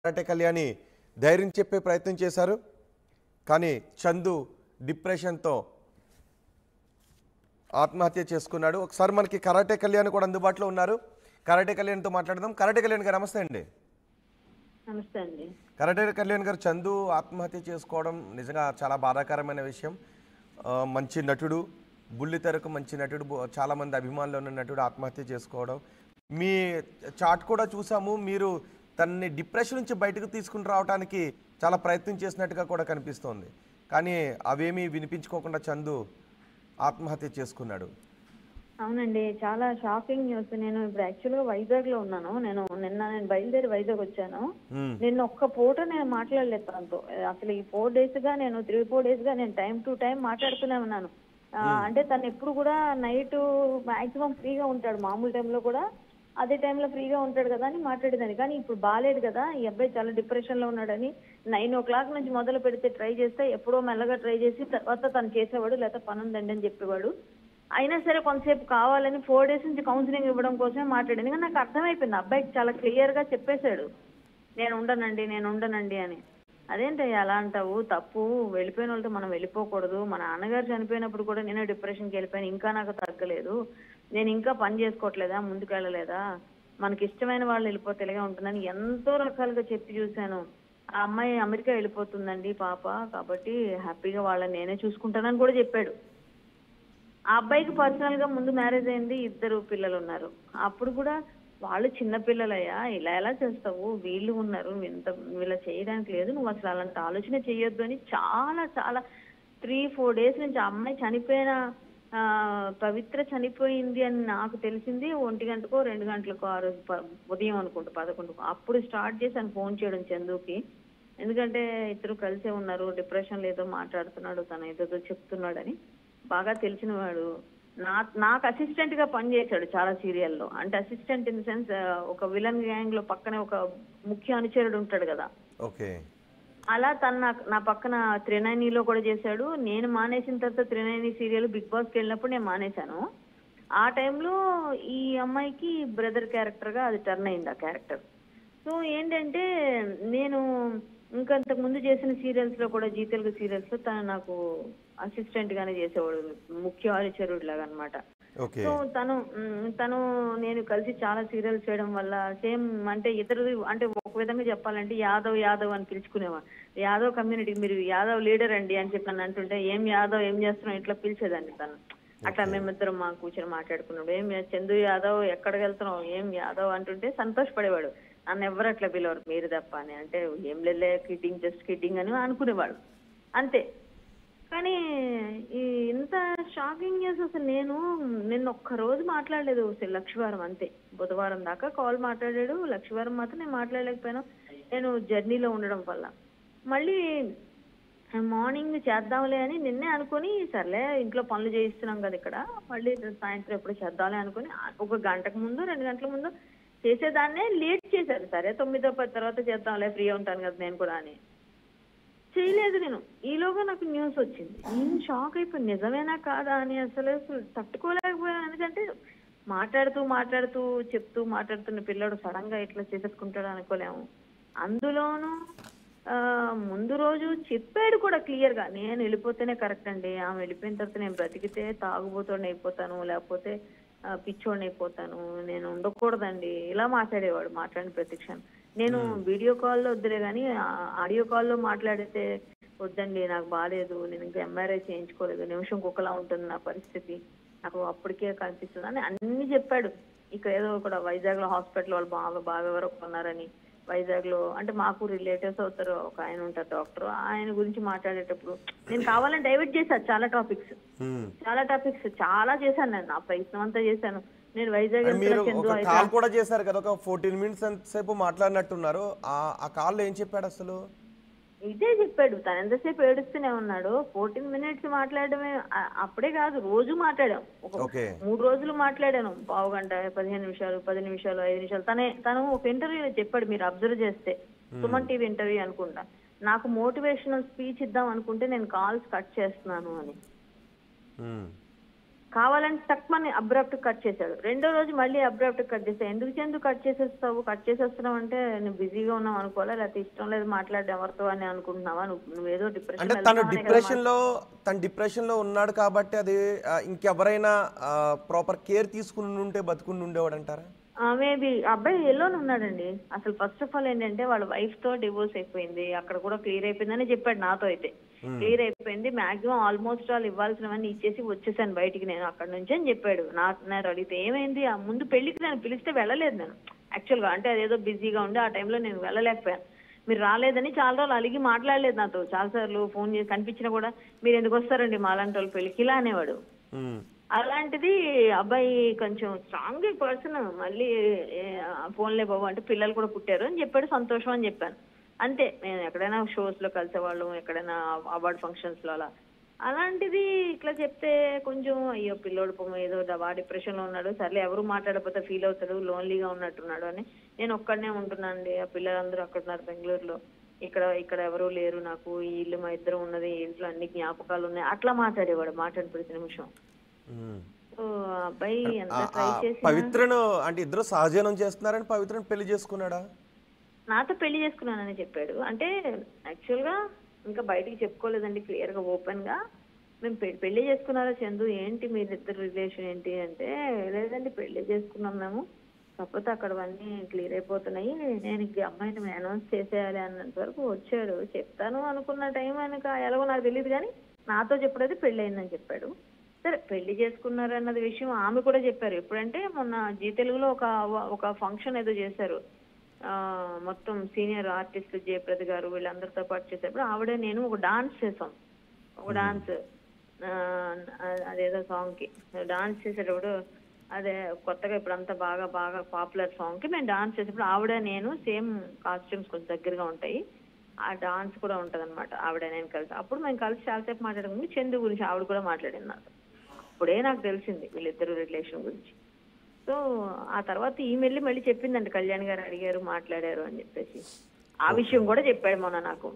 Karate Kalyani ధైర్యం చెప్పే ప్రయత్నం చేశారు. కానీ చందు డిప్రెషన్తో ఆత్మహత్య చేసుకున్నాడు. ఒకసారి మనకి కరాటే కళ్యాణ్ కూడా అందుబాటులో ఉన్నారు. కరాటే కళ్యాణ్తో మాట్లాడదాం. కరాటే కళ్యాణ్ గారు నమస్తే అండి. నమస్తే అండి. కరాటే కళ్యాణ్ గారు, చందు ఆత్మహత్య చేసుకోవడం నిజంగా చాలా బాధాకరమైన విషయం. మంచి నటుడు, బుల్లితెరకు మంచి నటుడు, చాలామంది అభిమానులు ఉన్న నటుడు ఆత్మహత్య చేసుకోవడం. మీ చాట్ కూడా చూసాము, మీరు తనని డిప్రెషన్ నుంచి బయటకు తీసుకుని రావడానికి చాలా ప్రయత్నం చేసినట్టుగా కూడా కనిపిస్తోంది. కానీ అవేమీ వినిపించుకోకుండా చందు ఆత్మహత్య చేసుకున్నాడు. అవునండి, చాలా షాకింగ్ న్యూస్. నేను ఇప్పుడు యాక్చువల్గా వైజాగ్ లో ఉన్నాను. నిన్న బయలుదేరి వైజాగ్ వచ్చాను. నిన్న ఒక్క పూట నేను మాట్లాడలేదు తనతో. అసలు ఈ 4 days గా నేను 3-4 days గా నేను టైం టు టైం మాట్లాడుతూనే ఉన్నాను. అంటే తను ఎప్పుడు కూడా నైట్ మాక్సిమం ఫ్రీగా ఉంటాడు, మామూలు టైంలో కూడా అదే టైంలో ఫ్రీగా ఉంటాడు కదా అని మాట్లాడేదాన్ని. కానీ ఇప్పుడు బాగాలేదు కదా, ఈ అబ్బాయి చాలా డిప్రెషన్ లో ఉన్నాడని 9 o'clock నుంచి మొదలు పెడితే ట్రై చేస్తే ఎప్పుడో మెల్లగా ట్రై చేసి తర్వాత తను చేసేవాడు, లేకపోతే పని ఉందండి అని చెప్పేవాడు. అయినా సరే కొంతసేపు కావాలని 4 days నుంచి కౌన్సిలింగ్ ఇవ్వడం కోసమే మాట్లాడింది. కానీ నాకు అర్థమైపోయింది, అబ్బాయికి చాలా క్లియర్ గా చెప్పేశాడు, నేను ఉండనండి అని. అదేంటి అలా అంటావు, తప్పు, వెళ్ళిపోయిన వాళ్ళతో మనం వెళ్ళిపోకూడదు. మా నాన్నగారు చనిపోయినప్పుడు కూడా నేను డిప్రెషన్కి వెళ్ళిపోయాను, ఇంకా నాకు తగ్గలేదు, నేను ఇంకా పని చేసుకోవట్లేదా, ముందుకెళ్ళలేదా, మనకి ఇష్టమైన వాళ్ళు వెళ్ళిపోతే ఇలాగే ఉంటుందని ఎంతో రకాలుగా చెప్పి చూశాను. ఆ అమ్మాయి అమెరికా వెళ్ళిపోతుందండి పాప, కాబట్టి హ్యాపీగా వాళ్ళని నేనే చూసుకుంటానని కూడా చెప్పాడు. ఆ అబ్బాయికి పర్సనల్ గా ముందు మ్యారేజ్ అయింది, 2 పిల్లలు ఉన్నారు. అప్పుడు కూడా వాళ్ళు చిన్న పిల్లలయ్యా, ఇలా ఎలా చేస్తావు, వీళ్ళు ఉన్నారు, వీళ్ళ చేయడానికి లేదు, నువ్వు అసలు అలాంటి ఆలోచన చేయొద్దు అని చాలా చాలా 3-4 days నుంచి. ఆ అమ్మాయి చనిపోయిన పవిత్ర చనిపోయింది అని నాకు తెలిసింది 1 గంటకో 2 గంటలకో, ఆ రోజు ఉదయం అనుకుంటా 11కు. అప్పుడు స్టార్ట్ చేశాను ఫోన్ చేయడం చందుకి. ఎందుకంటే ఇద్దరు కలిసే ఉన్నారు, డిప్రెషన్ లేదో మాట్లాడుతున్నాడు, తను ఏదో చెప్తున్నాడని. బాగా తెలిసిన వాడు, నాకు అసిస్టెంట్ గా పనిచేశాడు చాలా సీరియల్లో. అంటే అసిస్టెంట్ ఇన్ ద సెన్స్, ఒక విలన్ గ్యాంగ్ లో పక్కనే ఒక ముఖ్య అనుచరుడు ఉంటాడు కదా, ఓకే, అలా తను నా పక్కన త్రినయనిలో కూడా చేశాడు. నేను మానేసిన తర్వాత త్రినయని సీరియల్ బిగ్ బాస్కి వెళ్ళినప్పుడు నేను మానేశాను. ఆ టైంలో ఈ అమ్మాయికి బ్రదర్ క్యారెక్టర్ గా అది టర్న్ అయింది ఆ క్యారెక్టర్. సో ఏంటంటే నేను ఇంకంతకు ముందు చేసిన సీరియల్స్ లో కూడా, జీ తెలుగు సీరియల్స్ లో తను నాకు అసిస్టెంట్ గానే చేసేవాడు, ముఖ్య అనుచరుడు లాగా అనమాట. సో తను నేను కలిసి చాలా సీరియల్స్ చేయడం వల్ల సేమ్, అంటే ఇతరు, అంటే ఒక విధంగా చెప్పాలంటే యాదవ్ అని పిలుచుకునేవాడు. యాదవ్ కమ్యూనిటీ, మీరు యాదవ్ లీడర్ అండి అని చెప్పి నన్ను అంటుంటే, ఏం యాదవ్ ఏం చేస్తున్నావు ఇట్లా పిలిచేదాన్ని తను. అట్లా మేమిద్దరం మా కూర్చొని మాట్లాడుకున్నాడు. ఏం చందు యాదవ్ ఎక్కడికి వెళ్తున్నావు, ఏం యాదవ్ అంటుంటే సంతోషపడేవాడు. నన్ను ఎవరు అట్లా పిలవరు, మీరు తప్ప అని. అంటే ఏం లేలే, కిడ్డింగ్, జస్ట్ కిడ్డింగ్ అని అనుకునేవాడు అంతే. కానీ ఈ ఇంత షాకింగ్ న్యూస్ అసలు నిన్న ఒక్కరోజు మాట్లాడలేదు, లక్షవారం అంతే. బుధవారం దాకా కాల్ మాట్లాడాడు, లక్షవారం మాత్రం నేను మాట్లాడలేకపోయాను, నేను జర్నీలో ఉండడం వల్ల. మళ్ళీ మార్నింగ్ చేద్దాంలే అని నిన్నే అనుకుని, సర్లే ఇంట్లో పనులు చేయిస్తున్నాం కదా ఇక్కడ, మళ్ళీ సాయంత్రం ఎప్పుడు చేద్దాంలే అనుకుని 1 గంటకు ముందు 2 గంటల ముందు చేసేదాన్నే లేట్ చేశారు. సరే 9-10 తర్వాత చేద్దాంలే, ఫ్రీ ఉంటాను కదా నేను కూడా అని చేయలేదు నేను. ఈలోగా నాకు న్యూస్ వచ్చింది, నేను షాక్ అయిపోయింది, నిజమేనా కాదా అని అసలు తట్టుకోలేకపోయాను. ఎందుకంటే మాట్లాడుతూ మాట్లాడుతున్న పిల్లడు సడన్ గా ఇట్లా చేసేసుకుంటాడు అనుకోలేము. అందులోనూ ముందు రోజు చెప్పాడు కూడా క్లియర్ గా, నేను వెళ్ళిపోతేనే కరెక్ట్ అండి, ఆమె వెళ్ళిపోయిన తర్వాత నేను బ్రతికితే తాగుబోతోడిని అయిపోతాను, లేకపోతే పిచ్చోడిని అయిపోతాను, నేను ఉండకూడదండి, ఇలా మాట్లాడేవాడు. మాట్లాడిన ప్రతిక్షణం నేను వీడియో కాల్లో వద్దులే కానీ ఆడియో కాల్లో మాట్లాడితే, వద్దండి నాకు బాగాలేదు, నేను ఇంకా ఎంఆర్ఐ చేయించుకోలేదు, నిమిషం కుక్కలా ఉంటుంది నా పరిస్థితి, నాకు అప్పటికే కనిపిస్తుంది అని అన్ని చెప్పాడు. ఇక్కడ ఏదో కూడా వైజాగ్ లో హాస్పిటల్ వాళ్ళు బాగా ఎవరో కొన్నారని, వైజాగ్ లో అంటే మాకు రిలేటివ్స్ అవుతారు, ఒక ఆయన ఉంటారు డాక్టర్, ఆయన గురించి మాట్లాడేటప్పుడు నేను కావాలని డైవర్ట్ చేశాను చాలా టాపిక్స్ చాలా చేశాను. నేను నా ప్రయత్నం అంతా చేశాను. నేను వైజాగ్ కాల్ కూడా చేశారు కదా, ఒక 14 minutes సేపు మాట్లాడినట్టున్నారు. ఆ కాల్లో ఏం చెప్పాడు అసలు? ఇదే చెప్పాడు, తను ఎంతసేపు ఏడుస్తూనే ఉన్నాడు. 14 minutes మాట్లాడమే, అప్పుడే కాదు రోజు మాట్లాడాం, ఒక 3 రోజులు మాట్లాడాను, పావు గంట, 15 నిమిషాలు, 10 నిమిషాలు, 5 నిమిషాలు. తను ఒక ఇంటర్వ్యూలో చెప్పాడు, మీరు అబ్జర్వ్ చేస్తే, సుమన్ టీవీ ఇంటర్వ్యూ అనుకుంటా, నాకు మోటివేషనల్ స్పీచ్ ఇద్దాం అనుకుంటే నేను కాల్స్ కట్ చేస్తున్నాను అని. కావాలని తక్కువని అబ్రాప్ట్ కట్ చేశాడు. రెండో రోజు మళ్ళీ అబ్రాప్ట్ కట్ చేశాడు. ఎందుకు కట్ చేసేస్తావు, కట్ చేసేస్తున్నావు అంటే నువ్వు బిజీగా ఉన్నావు అనుకోవాలా, లేకపోతే ఇష్టం లేదు మాట్లాడే ఎవరితో అని అనుకుంటున్నావా, నువ్వేదో అంటే డిప్రెషన్ తను డిప్రెషన్ లో ఉన్నాడు కాబట్టి అది ఇంకెవరైనా ప్రాపర్ కేర్ తీసుకుని ఉంటే బతుకుని ఉండేవాడు అంటారా? మేబీ అబ్బాయి ఎల్లోనే ఉన్నాడండి. అసలు ఫస్ట్ ఆఫ్ ఆల్ ఏంటంటే వాళ్ళ వైఫ్ తో డివోర్స్ అయిపోయింది, అక్కడ కూడా క్లియర్ అయిపోయిందని చెప్పాడు నాతో. అయితే క్లియర్ అయిపోయింది, మాక్సిమం ఆల్మోస్ట్ ఆల్ ఇవ్వాల్సినవన్నీ ఇచ్చేసి వచ్చేసాను బయటికి నేను అక్కడ నుంచి అని చెప్పాడు. నేను అడిగితే ఏమైంది, ఆ ముందు పెళ్లికి నేను పిలిస్తే వెళ్ళలేదు నేను యాక్చువల్ గా, అంటే అదేదో బిజీగా ఉండి ఆ టైంలో నేను వెళ్ళలేకపోయాను. మీరు రాలేదని చాలా రోజులు అలిగి మాట్లాడలేదు నాతో, చాలాసార్లు ఫోన్ చేసి కనిపించినా కూడా మీరు ఎందుకు వస్తారండి మాలాంటి వాళ్ళ పెళ్లికి ఇలా అనేవాడు. అలాంటిది అబ్బాయి కొంచెం స్ట్రాంగ్ పర్సన్, మళ్ళీ ఫోన్లే బాబు అంటే పిల్లలు కూడా పుట్టారు అని చెప్పాడు. సంతోషం అని చెప్పాను అంతే. నేను ఎక్కడైనా షోస్ లో కలిసేవాళ్ళం, ఎక్కడైనా అవార్డ్ ఫంక్షన్స్ లో అలా. అలాంటిది ఇట్లా చెప్తే కొంచెం అయ్యో పిల్లోడు ఏదో డిప్రెషన్ లో ఉన్నాడు, సర్లే ఎవరు మాట్లాడకపోతే ఫీల్ అవుతాడు, లోన్లీగా ఉన్నట్టున్నాడు అని. నేను ఒక్కడనే ఉంటున్నానండి, ఆ పిల్లలందరూ అక్కడ ఉన్నారు బెంగళూరులో, ఇక్కడ ఎవరూ లేరు, నాకు ఈ ఇల్లు మా ఇద్దరు ఉన్నది, ఇంట్లో అన్ని జ్ఞాపకాలు ఉన్నాయి అట్లా మాట్లాడేవాడు మాట్లాడిన ప్రతి నిమిషం. అబ్బాయి ఎంత ట్రై చేసి పవిత్రను అంటే ఇద్దరు సహజీవనం చేస్తున్నారని పవిత్రను పెళ్లి చేసుకున్నాడా? నాతో పెళ్లి చేసుకున్నానని చెప్పాడు. అంటే యాక్చువల్ గా ఇంకా బయటికి చెప్పుకోలేదండి క్లియర్ గా ఓపెన్ గా. మేము పెళ్లి చేసుకున్నారా చందు, ఏంటి మీరిద్దరు రిలేషన్ ఏంటి అంటే, లేదండి పెళ్లి చేసుకున్నాం మేము, కాకపోతే అక్కడవన్నీ క్లియర్ అయిపోతున్నాయి, నేను ఇంక అమ్మాయిని అనౌన్స్ చేసేయాలి అన్నంత వరకు వచ్చాడు. చెప్తాను అనుకున్న టైం ఆయనక ఎలాగో నాకు తెలియదు, కానీ నాతో చెప్పడైతే పెళ్లి అయిందని చెప్పాడు. సరే పెళ్లి చేసుకున్నారు అన్నది విషయం ఆమె కూడా చెప్పారు. ఎప్పుడంటే మొన్న జీ తెలుగులో ఒక ఫంక్షన్ ఏదో చేశారు, మొత్తం సీనియర్ ఆర్టిస్ట్ జయప్రద గారు వీళ్ళందరితో పాటు చేసేటప్పుడు ఆవిడ నేను ఒక డాన్స్ చేసాం. ఒక డాన్స్ అదేదో సాంగ్ కి డాన్స్ చేసేటప్పుడు, అదే కొత్తగా ఇప్పుడు అంతా బాగా బాగా పాపులర్ సాంగ్ కి మేము డాన్స్ చేసేటప్పుడు ఆవిడ నేను సేమ్ కాస్ట్యూమ్స్ కొంచెం దగ్గరగా ఉంటాయి, ఆ డాన్స్ కూడా ఉంటది అనమాట. ఆవిడ నేను కలిసి అప్పుడు మేము కలిసి చాలాసేపు మాట్లాడుకుంటే చందు గురించి ఆవిడ కూడా మాట్లాడింది నాకు. అప్పుడే నాకు తెలిసింది వీళ్ళిద్దరు రిలేషన్ గురించి. సో ఆ తర్వాత ఈమెల్లి మళ్ళీ చెప్పిందండి, కళ్యాణ్ గారు అడిగారు మాట్లాడారు అని చెప్పేసి ఆ విషయం కూడా చెప్పాడు మొన్న నాకు.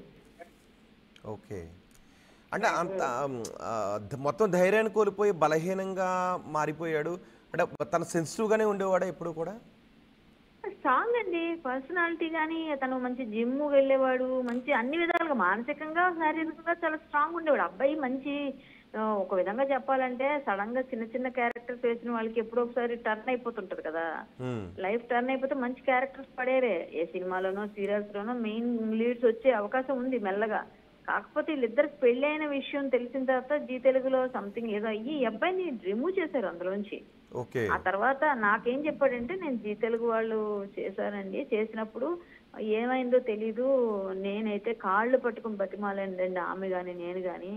ఓకే, అంటే అంత మొత్తం ధైర్యాన్ని కోల్పోయి బలహీనంగా మారిపోయాడు అంటే తన సెన్సిటివ్గానే ఉండేవాడా ఎప్పుడు కూడా? స్ట్రాంగ్ అండి పర్సనాలిటీ, కానీ తను మంచి జిమ్ వెళ్ళేవాడు, మంచి అన్ని విధాలుగా మానసికంగా శారీరకంగా చాలా స్ట్రాంగ్ ఉండేవాడు అబ్బాయి. మంచి ఒక విధంగా చెప్పాలంటే సడన్ గా చిన్న చిన్న క్యారెక్టర్స్ వేసిన వాళ్ళకి ఎప్పుడో ఒకసారి టర్న్ అయిపోతుంటది కదా, లైఫ్ టర్న్ అయిపోతే మంచి క్యారెక్టర్స్ పడేవే, ఏ సినిమాలోనో సీరియల్స్ లోనో మెయిన్ లీడ్స్ వచ్చే అవకాశం ఉంది మెల్లగా. కాకపోతే వీళ్ళిద్దరికి పెళ్లి అయిన విషయం తెలిసిన తర్వాత జీ తెలుగులో సంథింగ్ ఏదో అయ్యి ఈ అబ్బాయిని రిమూవ్ చేశారు అందులోంచి. ఆ తర్వాత నాకేం చెప్పాడంటే, నేను జీ తెలుగు వాళ్ళు చేశానండి, చేసినప్పుడు ఏమైందో తెలీదు, నేనైతే కాళ్ళు పట్టుకుని బతిమాలండి ఆమె గాని నేను గాని,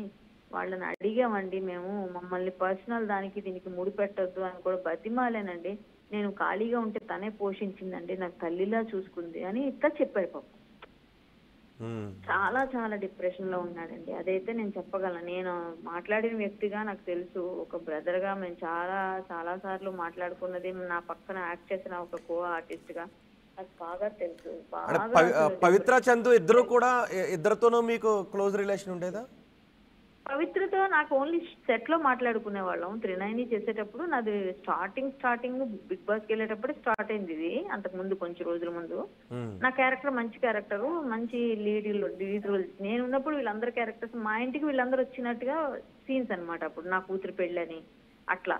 వాళ్ళని అడిగామండి మేము, మమ్మల్ని పర్సనల్ దానికి దీనికి ముడిపెట్టొద్దు అని కూడా బతిమాలేనండి, నేను ఖాళీగా ఉంటే తనే పోషించిందండి, నాకు తల్లిలా చూసుకుంది అని ఇట్లా చెప్పాడు పాపం. చాలా చాలా డిప్రెషన్ లో ఉన్నాడండి, అదైతే నేను చెప్పగలను. నేను మాట్లాడిన వ్యక్తిగా నాకు తెలుసు, ఒక బ్రదర్ గా మేము చాలా చాలా సార్లు మాట్లాడుకున్నది, నా పక్కన యాక్ట్ చేసిన ఒక కో ఆర్టిస్ట్ గా నాకు బాగా తెలుసు. పవిత్ర చందు ఇద్దరితోనూ మీకు క్లోజ్ రిలేషన్ ఉండేదా? పవిత్రతో నాకు ఓన్లీ సెట్ లో మాట్లాడుకునే వాళ్ళం. త్రినయని చేసేటప్పుడు నాది స్టార్టింగ్ బిగ్ బాస్ కి వెళ్ళేటప్పుడు స్టార్ట్ అయింది ఇది, అంతకు ముందు కొంచెం రోజుల ముందు. నా క్యారెక్టర్ మంచి క్యారెక్టర్, మంచి లీడ్ రోల్స్. నేను ఉన్నప్పుడు వీళ్ళందరి క్యారెక్టర్స్ మా ఇంటికి వీళ్ళందరూ వచ్చినట్టుగా సీన్స్ అనమాట. అప్పుడు నా కూతురు పెళ్ళని అట్లా,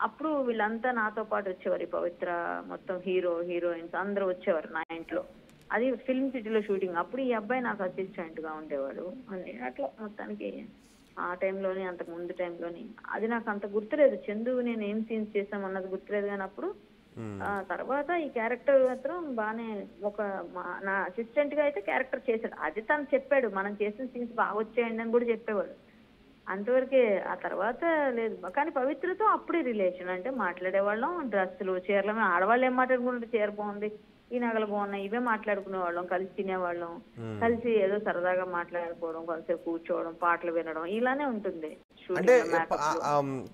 అప్పుడు వీళ్ళంతా నాతో పాటు వచ్చేవారు. పవిత్ర మొత్తం హీరోయిన్స్ అందరూ వచ్చేవారు నా ఇంట్లో. అది ఫిల్మ్ సిటీలో షూటింగ్. అప్పుడు ఈ అబ్బాయి నాకు అసిస్టెంట్ గా ఉండేవాడు అని అట్లా మొత్తానికి ఆ టైంలోని అంతకు ముందు టైంలోని అది నాకు అంత గుర్తులేదు. చందు నేను ఏం సీన్స్ చేసామన్నది గుర్తులేదు, కానీ అప్పుడు తర్వాత ఈ క్యారెక్టర్ మాత్రం బాగానే నా అసిస్టెంట్ గా అయితే క్యారెక్టర్ చేశాడు. అది తను చెప్పాడు, మనం చేసిన సీన్స్ బాగా వచ్చాయండి అని కూడా చెప్పేవాడు. అంతవరకే, ఆ తర్వాత లేదు. కానీ పవిత్రతో అప్పుడే రిలేషన్, అంటే మాట్లాడేవాళ్ళం, డ్రెస్సులు చీరలు, ఆడవాళ్ళు ఏం మాట్లాడుకుంటే చీర బాగుంది, ఈ నగలు బాగున్నాయి, ఇవే మాట్లాడుకునే వాళ్ళం, కలిసి తినేవాళ్ళం, కలిసి ఏదో సరదాగా మాట్లాడుకోవడం, కొంతసేపు కూర్చోవడం, పాటలు వినడం, ఇలానే ఉంటుంది. అంటే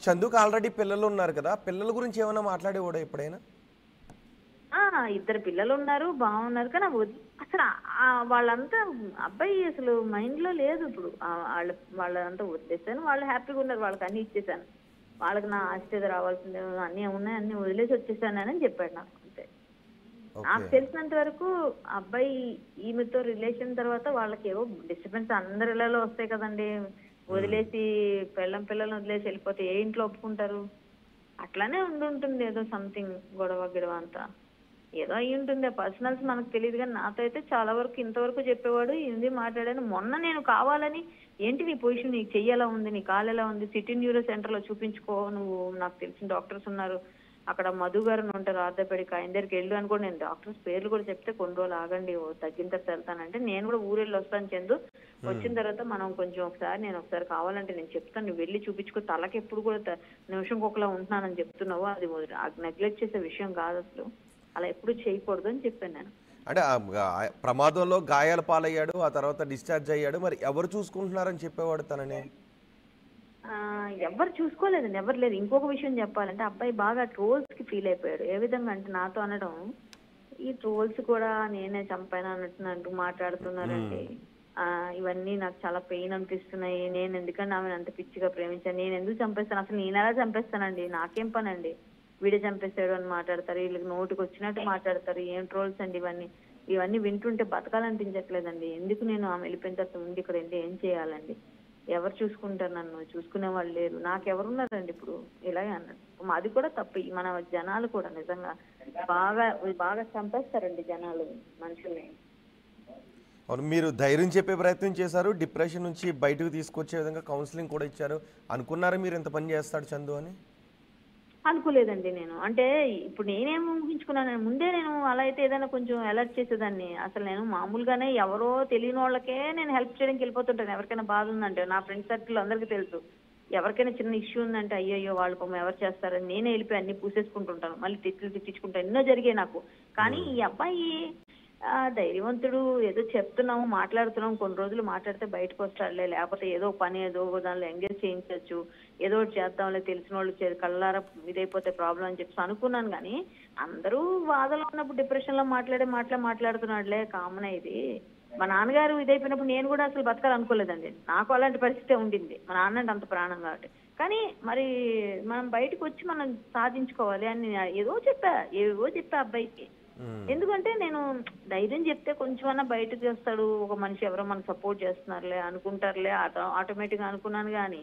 చందుకు ఆల్రెడీ పిల్లలు ఉన్నారు కదా, పిల్లల గురించి ఏమైనా మాట్లాడేవాడు ఎప్పుడైనా? ఇద్దరు పిల్లలు ఉన్నారు, బాగున్నారు, కానీ అసలు వాళ్ళంతా అబ్బాయి అసలు మైండ్ లో లేదు ఇప్పుడు. వాళ్ళంతా వదిలేసాను, వాళ్ళు హ్యాపీగా ఉన్నారు, వాళ్ళకి అన్ని ఇచ్చేసాను. వాళ్ళకి నా ఆస్తి ఏదో రావాల్సిందే, అన్నీ ఉన్నాయి, అన్నీ వదిలేసి వచ్చేసానని చెప్పాడు నాకు. అంతే. నాకు ఓకే. తెలిసినంత వరకు అబ్బాయి ఈమెతో రిలేషన్ తర్వాత వాళ్ళకి ఏవో డిస్టర్బెన్స్ అందరి ఇళ్లలో వస్తాయి కదండి. వదిలేసి పిల్లల్ని వదిలేసి వెళ్ళిపోతే ఏ ఇంట్లో ఒప్పుకుంటారు? అట్లానే ఉండుంటుంది ఏదో సంథింగ్ గొడవ గిడవ అంతా. ఏదో అయ్యి ఉంటుంది. ఆ పర్సనల్స్ మనకు తెలియదు కానీ నాతో అయితే చాలా వరకు ఇంతవరకు చెప్పేవాడు. ఇది మాట్లాడాను. మొన్న నేను కావాలని ఏంటి నీ పొజిషన్, నీ చెయ్యి ఎలా ఉంది, నీ కాలు ఎలా ఉంది, సిటీ న్యూరో సెంటర్ లో చూపించుకో, నువ్వు నాకు తెలిసిన డాక్టర్స్ ఉన్నారు అక్కడ, మధు గారు అని ఉంటారు ఆర్థోపెడిక్, ఆయన దగ్గరికి వెళ్ళు అని కూడా నేను డాక్టర్స్ పేర్లు కూడా చెప్తే కొన్ని రోజులు ఆగండి తగ్గిన తర్వాత వెళ్తానంటే నేను కూడా ఊరెళ్ళి వస్తాను చందు. వచ్చిన తర్వాత మనం కొంచెం నేను ఒకసారి కావాలంటే నేను చెప్తాను, నువ్వు వెళ్ళి చూపించుకో, తలకి ఎప్పుడు కూడా నిమిషంకి ఒకలా ఉంటున్నానని చెప్తున్నావు, అది నెగ్లెక్ట్ చేసే విషయం కాదు అసలు, అలా ఎప్పుడు చేయకూడదు అని చెప్పాను నేను. అంటే ప్రమాదంలో గాయాల పాలయ్యాడు, ఆ తర్వాత డిశ్చార్జ్ అయ్యాడు. మరి ఎవరు చూసుకుంటున్నారని చెప్పేవాడు తనని? ఎవరు చూసుకోలేదండి, ఎవరు లేదు. ఇంకొక విషయం చెప్పాలంటే అబ్బాయి బాగా ట్రోల్స్ కి ఫీల్ అయిపోయాడు. ఏ విధంగా అంటే నాతో అనడం, ఈ ట్రోల్స్ కూడా నేనే చంపాను అన్నట్టు మాట్లాడుతున్నారండి. ఇవన్నీ నాకు చాలా పెయిన్ అనిపిస్తున్నాయి. నేను ఎందుకంటే ఆమెను అంత పిచ్చిగా ప్రేమించాను, నేను ఎందుకు చంపేస్తాను, అసలు నేను ఎలా చంపేస్తానండి, నాకేం పని అండి, వీడే చంపేస్తాడు అని మాట్లాడతారు. వీళ్ళకి నోటికి వచ్చినట్టు మాట్లాడతారు. ఏం ట్రోల్స్ అండి ఇవన్నీ. ఇవన్నీ వింటుంటే బతకాలనిపించట్లేదండి. ఎందుకు నేను ఆమె వెళ్ళిపోయిన తర్వాత ఉండి ఇక్కడ ఏంటి ఏం చేయాలండి, ఎవరు చూసుకుంటారు, నన్ను చూసుకునే వాళ్ళు లేరు, నాకెవరున్నారండి ఇప్పుడు, ఇలాగే అన్నాడు. అది కూడా తప్పు. మన జనాలు కూడా నిజంగా బాగా బాగా చంపేస్తారండి జనాలు మనుషుల్ని. అవును, మీరు ధైర్యం చెప్పే ప్రయత్నం చేశారు, డిప్రెషన్ నుంచి బయటకు తీసుకొచ్చే విధంగా కౌన్సిలింగ్ కూడా ఇచ్చారు. అనుకున్నారా మీరు ఇంత పని చేస్తాడు చందు అని? అనుకోలేదండి నేను. అంటే ఇప్పుడు నేనేం ఊహించుకున్నాను, ముందే నేను అలా అయితే ఏదైనా కొంచెం అలర్ట్ చేసేదాన్ని. అసలు నేను మామూలుగానే ఎవరో తెలియని వాళ్ళకే నేను హెల్ప్ చేయడానికి వెళ్ళిపోతుంటాను. ఎవరికైనా బాధ ఉందంటే నా ఫ్రెండ్ సర్కిల్ అందరికీ తెలుసు. ఎవరికైనా చిన్న ఇష్యూ ఉందంటే అయ్యయ్యో వాళ్ళ పాపం ఎవరు చేస్తారని నేనే వెళ్ళిపోయి అన్ని పూసేసుకుంటుంటాను. మళ్ళీ తిట్టించుకుంటాను. ఎన్నో జరిగాయి నాకు. కానీ ఈ అబ్బాయి ధైర్యవంతుడు. ఏదో చెప్తున్నాము, మాట్లాడుతున్నాము, కొన్ని రోజులు మాట్లాడితే బయటకు వస్తాడులే, లేకపోతే ఏదో పని ఏదో దానిలో ఎంగేజ్ చేయించవచ్చు, ఏదో ఒకటి చేద్దాంలే, తెలిసిన వాళ్ళు కళ్ళారా ఇదైపోతే ప్రాబ్లం అని చెప్పి అనుకున్నాను. కానీ అందరూ బాధలో ఉన్నప్పుడు డిప్రెషన్ లో మాట్లాడుతున్నాడులే, కామన్ ఇది. మా నాన్నగారు ఇదైపోయినప్పుడు నేను కూడా అసలు బతకాలనుకోలేదండి. నాకు అలాంటి పరిస్థితే ఉండింది. మా నాన్న అంటే అంత ప్రాణం కాబట్టి. కానీ మరి మనం బయటకు వచ్చి మనం సాధించుకోవాలి అని ఏవో చెప్పా అబ్బాయికి. ఎందుకంటే నేను ధైర్యం చెప్తే కొంచెమన్నా బయటకు వస్తాడు, ఒక మనిషి ఎవరో మనకు సపోర్ట్ చేస్తున్నారులే అనుకుంటారులే, ఆటోమేటిక్ గా అనుకున్నాను. కానీ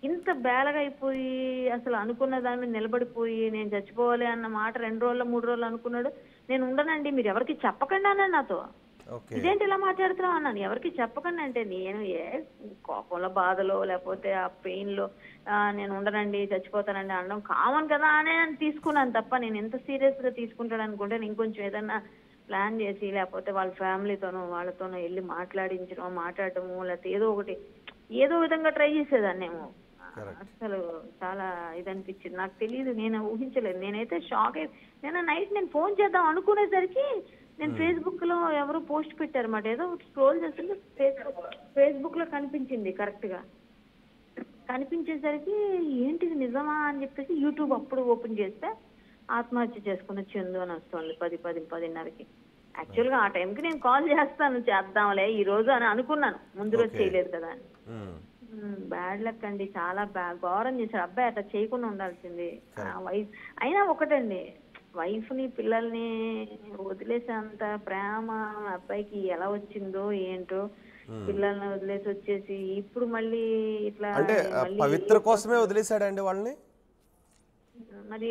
ఇంత బేలగా అయిపోయి అసలు అనుకున్న దాని మీద నిలబడిపోయి నేను చచ్చిపోవాలి అన్న మాట 2 రోజులు 3 రోజులు అనుకున్నాడు. నేను ఉండనండి, మీరు ఎవరికి చెప్పకండి అన్నాడు నాతో. ఇదేంటి ఇలా మాట్లాడుతున్నావు అన్నాను. ఎవరికి చెప్పకండి అంటే నేను కోపంలో బాధలో లేకపోతే ఆ పెయిన్ లో నేను ఉండనండి చచ్చిపోతానండి అనడం కామన్ కదా అనే తీసుకున్నాను తప్ప, నేను ఎంత సీరియస్ గా తీసుకుంటాను అనుకుంటే నేను ఇంకొంచెం ఏదన్నా ప్లాన్ చేసి లేకపోతే వాళ్ళ ఫ్యామిలీతోనో వాళ్ళతోనో వెళ్ళి మాట్లాడటము లేకపోతే ఏదో విధంగా ట్రై చేసేదాన్నేమో. అసలు చాలా ఇదనిపించింది. నాకు తెలియదు, నేను ఊహించలేదు. నేనైతే షాక్ నేను నైట్ ఫోన్ చేద్దాం అనుకునేసరికి నేను ఫేస్బుక్ లో ఎవరో పోస్ట్ పెట్టారు మాట, ఏదో స్క్రోల్ చేస్తుంటే ఫేస్బుక్ లో కనిపించింది. కరెక్ట్ గా కనిపించేసరికి ఏంటిది నిజమా అని చెప్పేసి యూట్యూబ్ అప్పుడు ఓపెన్ చేస్తే ఆత్మహత్య చేసుకున్న చందు అని వస్తుంది 10:10:30కి. యాక్చువల్ గా ఆ టైంకి నేను కాల్ చేద్దాంలే ఈ రోజు అని అనుకున్నాను, ముందు రోజు చేయలేదు కదా అని. బ్యాడ్ లక్ అండి, చాలా ఘోరం చేశాడు అబ్బాయి. అట్లా చేయకుండా ఉండాల్సింది. వైఫ్ అయినా ఒకటండి, వైఫ్ ని పిల్లల్ని వదిలేసేంత ప్రేమ అబ్బాయికి ఎలా వచ్చిందో ఏంటో. పిల్లల్ని వదిలేసి వచ్చేసి ఇప్పుడు మళ్ళీ ఇట్లా అంటే పవిత్ర కోసమే వదిలేశాడండి వాళ్ళని. మరి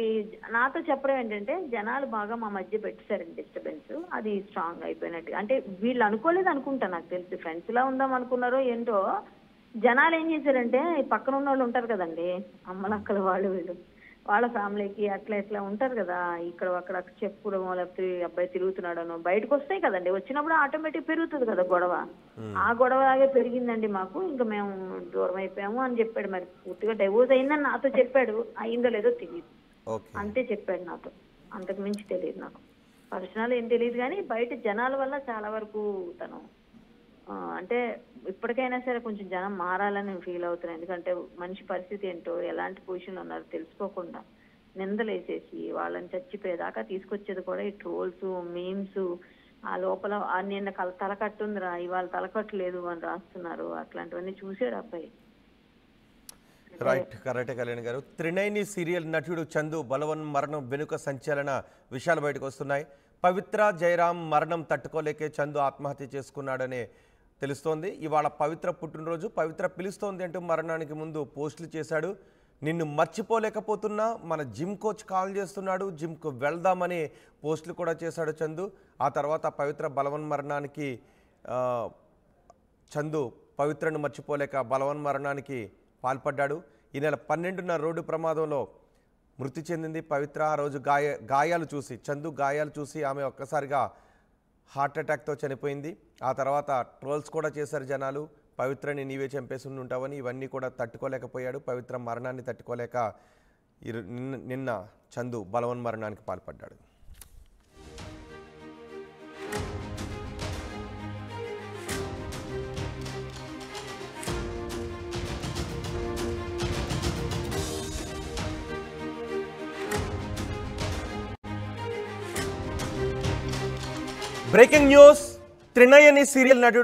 నాతో చెప్పడం ఏంటంటే జనాలు బాగా మా మధ్య పెట్టేశారండి డిస్టర్బెన్స్, అది స్ట్రాంగ్ అయిపోయినట్టు. అంటే వీళ్ళు అనుకోలేదు అనుకుంటా, నాకు తెలిసి ఫ్రెండ్స్ లా ఉందాం అనుకున్నారో ఏంటో. జనాలు ఏం చేశారంటే పక్కన ఉన్న వాళ్ళు ఉంటారు కదండి, అమ్మలక్కలు వీళ్ళు వాళ్ళ ఫ్యామిలీకి అట్లా ఇట్లా ఉంటారు కదా, ఇక్కడ అక్కడ చెప్పుకోవడం లేకపోతే అబ్బాయి తిరుగుతున్నాడనో బయటకు వస్తాయి కదండి. వచ్చినప్పుడు ఆటోమేటిక్ పెరుగుతుంది కదా గొడవ. ఆ గొడవలాగే పెరిగిందండి మాకు, ఇంకా మేము దూరం అయిపోయాము అని చెప్పాడు. మరి పూర్తిగా డైవోర్స్ అయిందని నాతో చెప్పాడు, అయిందో లేదో తెలియదు, అంతే చెప్పాడు నాతో, అంతకు మించి తెలియదు నాకు. పర్సనల్ ఏం తెలియదు కానీ బయట జనాల వల్ల చాలా వరకు తను అంటే ఇప్పటికైనా సరే కొంచెం జనం మారాలని ఫీల్ అవుతున్నాను. ఎందుకంటే మనిషి పరిస్థితి ఏంటో, ఎలాంటి పొజిషన్లో ఉన్నారో తెలుసుకోకుండా నిందలేసేసి వాళ్ళని చచ్చిపోయేదాకా తీసుకొచ్చేది కూడా ఈ ట్రోల్స్, మీమ్స్. ఆ లోపల నిన్న తలకట్టుందిరా ఇవాళ తలకట్టు లేదు అని రాస్తున్నారు. అట్లాంటివన్నీ చూసాడు అబ్బాయి. రైట్, కరెక్టే కళ్యాణ్ గారు. త్రినైని సీరియల్ నటుడు చందు బలవన్ మరణం వెనుక సంచలన విషయాలు బయటకు వస్తున్నాయి. పవిత్ర జయరాం మరణం తట్టుకోలేకే చందు ఆత్మహత్య చేసుకున్నాడనే తెలుస్తోంది. ఇవాళ పవిత్ర పుట్టినరోజు, పవిత్ర పిలుస్తోంది అంటూ మరణానికి ముందు పోస్టులు చేశాడు. నిన్ను మర్చిపోలేకపోతున్నా, మన జిమ్ కోచ్ కాల్ చేస్తున్నాడు, జిమ్కు వెళ్దామని పోస్టులు కూడా చేశాడు చందు. ఆ తర్వాత పవిత్ర బలవన్ మరణానికి చందు పవిత్రను మర్చిపోలేక బలవన్ మరణానికి పాల్పడ్డాడు. ఈ నెల 12న రోడ్డు ప్రమాదంలో మృతి చెందింది పవిత్ర. ఆ రోజు గాయాలు చూసి, చందు గాయాలు చూసి ఆమె ఒక్కసారిగా హార్ట్ అటాక్తో చనిపోయింది. ఆ తర్వాత ట్రోల్స్ కూడా చేశారు జనాలు, పవిత్రని నీవే చంపేసి ఉంటావని. ఇవన్నీ కూడా తట్టుకోలేకపోయాడు. పవిత్ర మరణాన్ని తట్టుకోలేక నిన్న చందు బలవన్ మరణానికి పాల్పడ్డాడు. బ్రేకింగ్ న్యూస్, త్రినయని సీరియల్ నటుడు